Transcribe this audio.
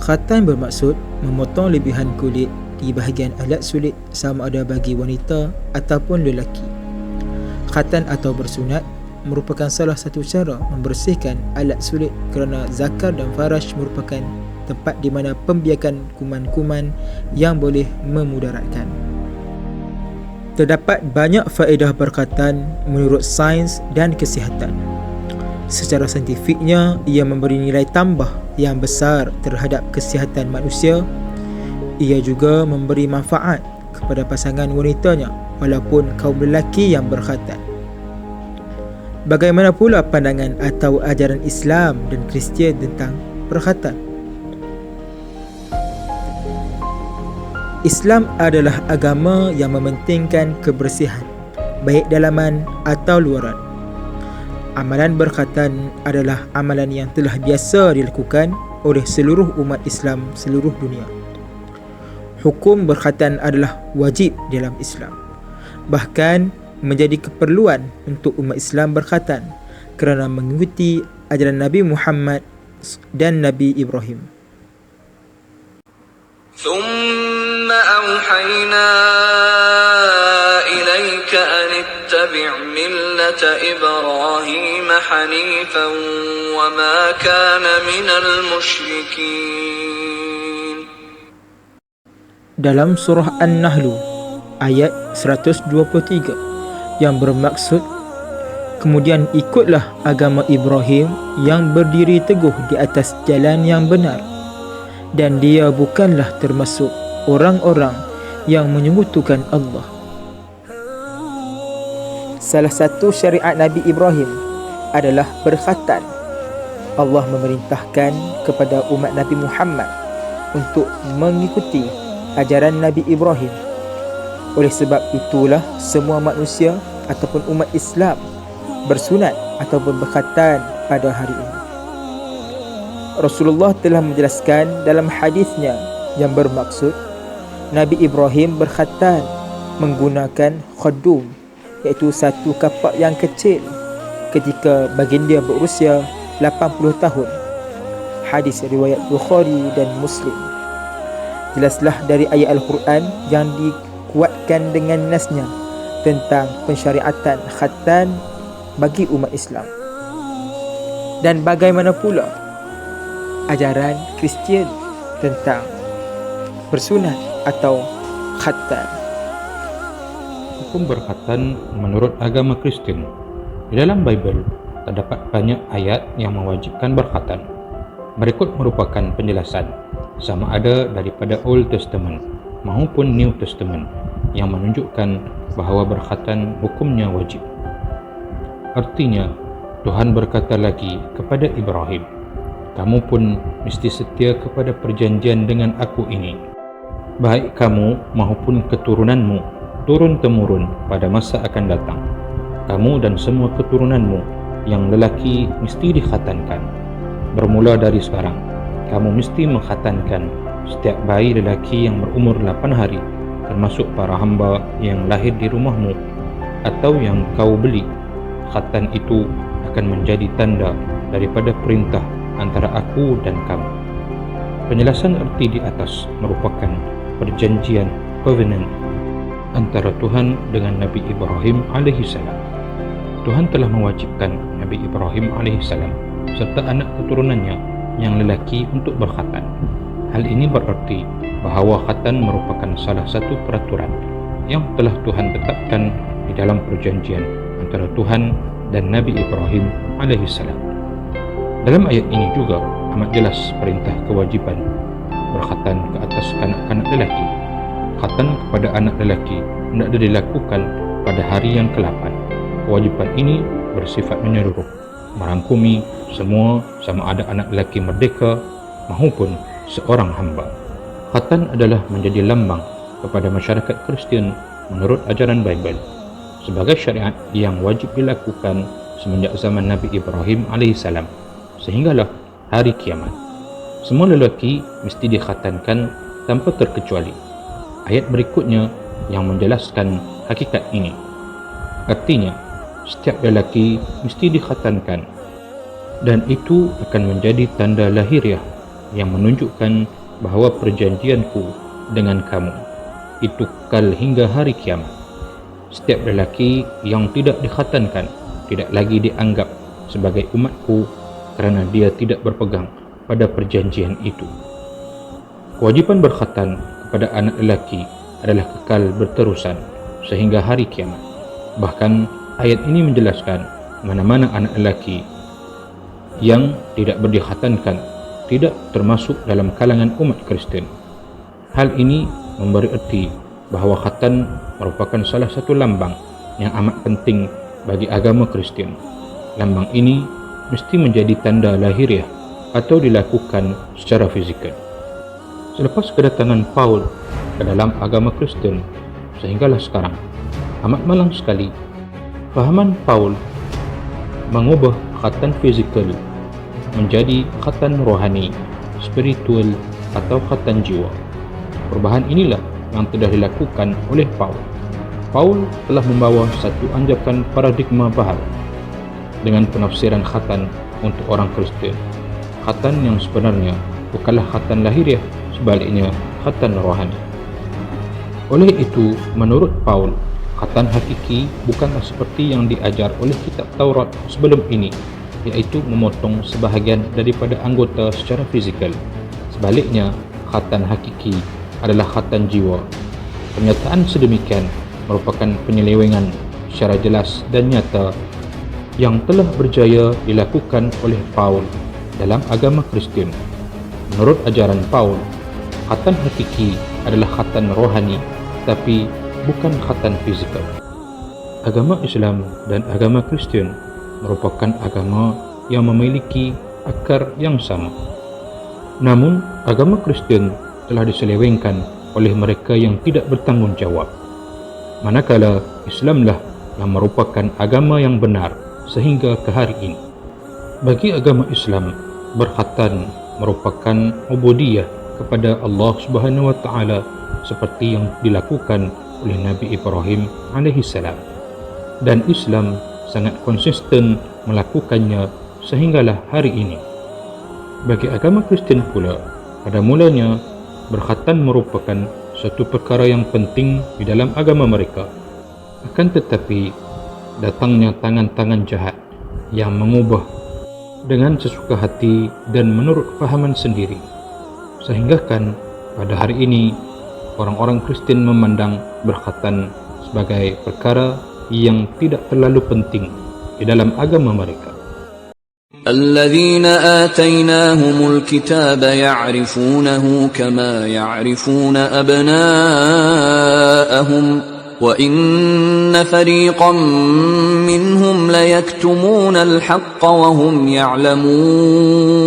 Khatan bermaksud memotong lebihan kulit di bahagian alat sulit sama ada bagi wanita ataupun lelaki. Khatan atau bersunat merupakan salah satu cara membersihkan alat sulit kerana zakar dan faraj merupakan tempat di mana pembiakan kuman-kuman yang boleh memudaratkan. Terdapat banyak faedah berkhatan menurut sains dan kesihatan. Secara saintifiknya, ia memberi nilai tambah yang besar terhadap kesihatan manusia. Ia juga memberi manfaat kepada pasangan wanitanya walaupun kaum lelaki yang berkhatan. Bagaimana pula pandangan atau ajaran Islam dan Kristian tentang berkhatan? Islam adalah agama yang mementingkan kebersihan, baik dalaman atau luaran. Amalan berkhatan adalah amalan yang telah biasa dilakukan oleh seluruh umat Islam seluruh dunia. Hukum berkhatan adalah wajib dalam Islam. Bahkan menjadi keperluan untuk umat Islam berkhatan kerana mengikuti ajaran Nabi Muhammad dan Nabi Ibrahim. ثم أوحينا إليك أن اتبع ملة إبراهيم حنيفا وما كان من المشركين. Dalam surah An-Nahl ayat 123 yang bermaksud, kemudian ikutlah agama Ibrahim yang berdiri teguh di atas jalan yang benar, dan dia bukanlah termasuk orang-orang yang menyekutukan Allah. Salah satu syariat Nabi Ibrahim adalah berkhatan. Allah memerintahkan kepada umat Nabi Muhammad untuk mengikuti ajaran Nabi Ibrahim. Oleh sebab itulah semua manusia ataupun umat Islam bersunat ataupun berkhatan pada hari ini. Rasulullah telah menjelaskan dalam hadisnya yang bermaksud Nabi Ibrahim berkhatan menggunakan khadum, iaitu satu kapak yang kecil ketika baginda berusia 80 tahun. Hadis riwayat Bukhari dan Muslim. Jelaslah dari ayat Al-Quran yang dikuatkan dengan nasnya tentang pensyariatan khatan bagi umat Islam. Dan bagaimana pula ajaran Kristian tentang bersunat atau khatan? Hukum berkhatan menurut agama Kristen. Di dalam Bible terdapat banyak ayat yang mewajibkan berkhatan. Berikut merupakan penjelasan sama ada daripada Old Testament maupun New Testament yang menunjukkan bahawa berkhatan hukumnya wajib. Artinya, Tuhan berkata lagi kepada Ibrahim, "Kamu pun mesti setia kepada perjanjian dengan aku ini, baik kamu maupun keturunanmu turun-temurun pada masa akan datang. Kamu dan semua keturunanmu yang lelaki mesti dikhatankan. Bermula dari sekarang, kamu mesti mengkhatankan setiap bayi lelaki yang berumur 8 hari, termasuk para hamba yang lahir di rumahmu atau yang kau beli. Khatan itu akan menjadi tanda daripada perintah antara aku dan kamu." Penjelasan erti di atas merupakan perjanjian covenant antara Tuhan dengan Nabi Ibrahim alaihissalam. Tuhan telah mewajibkan Nabi Ibrahim alaihissalam serta anak keturunannya yang lelaki untuk berkhatan. Hal ini berarti bahawa khatan merupakan salah satu peraturan yang telah Tuhan tetapkan di dalam perjanjian antara Tuhan dan Nabi Ibrahim alaihissalam. Dalam ayat ini juga amat jelas perintah kewajipan berkhatan ke atas kanak-kanak lelaki. Khatan kepada anak lelaki hendaklah dilakukan pada hari yang ke-8. Kewajipan ini bersifat menyeluruh, merangkumi semua sama ada anak lelaki merdeka maupun seorang hamba. Khatan adalah menjadi lambang kepada masyarakat Kristian menurut ajaran Bible sebagai syariat yang wajib dilakukan semenjak zaman Nabi Ibrahim alaihissalam sehinggalah hari kiamat. Semua lelaki mesti dikhatankan tanpa terkecuali. Ayat berikutnya yang menjelaskan hakikat ini. Artinya, setiap lelaki mesti dikhatankan, dan itu akan menjadi tanda lahiriah yang menunjukkan bahawa perjanjianku dengan kamu itu kekal hingga hari kiamat. Setiap lelaki yang tidak dikhatankan tidak lagi dianggap sebagai umatku kerana dia tidak berpegang pada perjanjian itu. Kewajipan berkhatan kepada anak lelaki adalah kekal berterusan sehingga hari kiamat. Bahkan ayat ini menjelaskan mana-mana anak lelaki yang tidak berdikhatankan tidak termasuk dalam kalangan umat Kristian. Hal ini memberi erti bahawa khatan merupakan salah satu lambang yang amat penting bagi agama Kristian. Lambang ini mesti menjadi tanda lahiriah atau dilakukan secara fizikal. Selepas kedatangan Paul ke dalam agama Kristian sehinggalah sekarang, amat malang sekali fahaman Paul mengubah khatan fizikal menjadi khatan rohani, spiritual atau khatan jiwa. Perubahan inilah yang telah dilakukan oleh Paul. Paul telah membawa satu anjakan paradigma baharu dengan penafsiran khatan untuk orang Kristian. Khatan yang sebenarnya bukanlah khatan lahiriah, sebaliknya khatan rohani. Oleh itu, menurut Paul, khatan hakiki bukanlah seperti yang diajar oleh kitab Taurat sebelum ini, iaitu memotong sebahagian daripada anggota secara fizikal. Sebaliknya, khatan hakiki adalah khatan jiwa. Pernyataan sedemikian merupakan penyelewengan secara jelas dan nyata yang telah berjaya dilakukan oleh Paul dalam agama Kristian. Menurut ajaran Paul, khatan hakiki adalah khatan rohani, tapi bukan khatan fizikal. Agama Islam dan agama Kristian merupakan agama yang memiliki akar yang sama. Namun, agama Kristian telah diselewengkan oleh mereka yang tidak bertanggungjawab, manakala Islamlah yang merupakan agama yang benar sehingga ke hari ini. Bagi agama Islam, berkhatan merupakan ubudiyah kepada Allah Subhanahu wa taala seperti yang dilakukan oleh Nabi Ibrahim alaihi salam, dan Islam sangat konsisten melakukannya sehinggalah hari ini. Bagi agama Kristian pula, pada mulanya berkhatan merupakan satu perkara yang penting di dalam agama mereka. Akan tetapi, datangnya tangan-tangan jahat yang mengubah dengan sesuka hati dan menurut fahaman sendiri, sehinggakan pada hari ini orang-orang Kristian memandang berkhatan sebagai perkara yang tidak terlalu penting di dalam agama mereka. الذين آتيناهم الكتاب يعرفونه كما يعرفون أبناءهم وإن فريقا منهم ليكتمون الحق وهم يعلمون